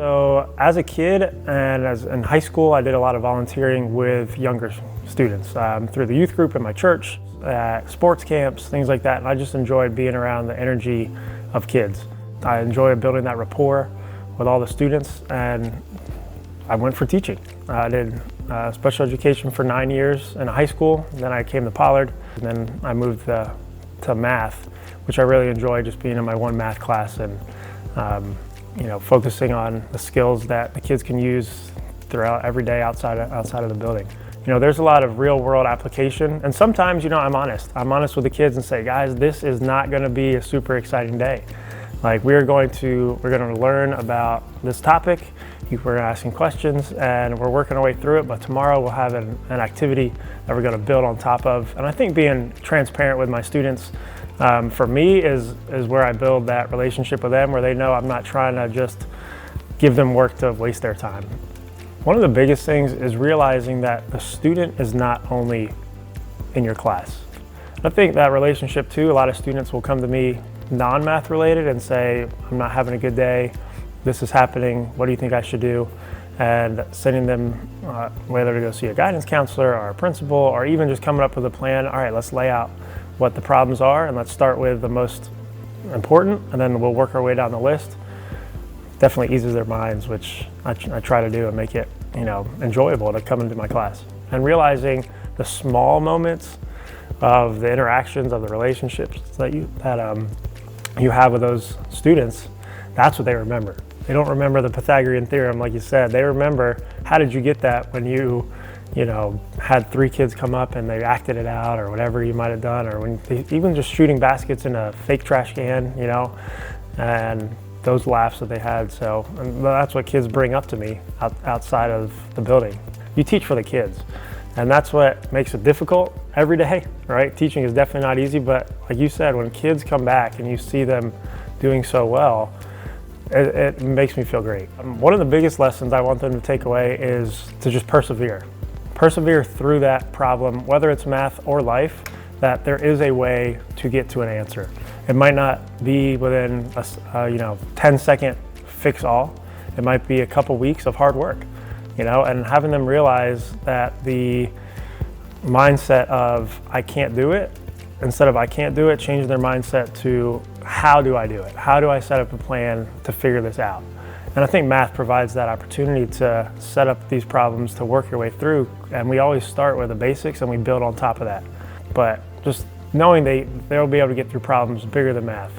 So as a kid and as in high school, I did a lot of volunteering with younger students through the youth group in my church, at sports camps, things like that. And I just enjoyed being around the energy of kids. I enjoyed building that rapport with all the students, and I went for teaching. I did special education for 9 years in high school. Then I came to Pollard, and then I moved to math, which I really enjoyed, just being in my one math class and focusing on the skills that the kids can use throughout every day outside of the building. There's a lot of real world application, and sometimes, I'm honest. I'm honest with the kids and say, guys, this is not gonna be a super exciting day. Like we're gonna learn about this topic, we're asking questions, and we're working our way through it, but tomorrow we'll have an activity that we're gonna build on top of. And I think being transparent with my students, for me, is where I build that relationship with them, where they know I'm not trying to just give them work to waste their time. One of the biggest things is realizing that the student is not only in your class. I think that relationship too, a lot of students will come to me non-math related and say, I'm not having a good day, this is happening, what do you think I should do? And sending them whether to go see a guidance counselor or a principal, or even just coming up with a plan. All right, let's lay out what the problems are, and let's start with the most important, and then we'll work our way down the list. Definitely eases their minds, which I try to do, and make it enjoyable to come into my class. And realizing the small moments of the interactions, of the relationships that you have with those students, that's what they remember. They don't remember the Pythagorean theorem, like you said. They remember, how did you get that when you had 3 kids come up and they acted it out, or whatever you might have done, or even just shooting baskets in a fake trash can, and those laughs that they had. So that's what kids bring up to me outside of the building. You teach for the kids, and that's what makes it difficult every day, right? Teaching is definitely not easy, but like you said, when kids come back and you see them doing so well, it makes me feel great. One of the biggest lessons I want them to take away is to just persevere. Persevere through that problem, whether it's math or life, that there is a way to get to an answer. It might not be within a 10-second fix all. It might be a couple weeks of hard work, and having them realize that the mindset of I can't do it, instead of I can't do it, change their mindset to how do I do it? How do I set up a plan to figure this out? And I think math provides that opportunity to set up these problems, to work your way through. And we always start with the basics and we build on top of that. But just knowing they'll be able to get through problems bigger than math.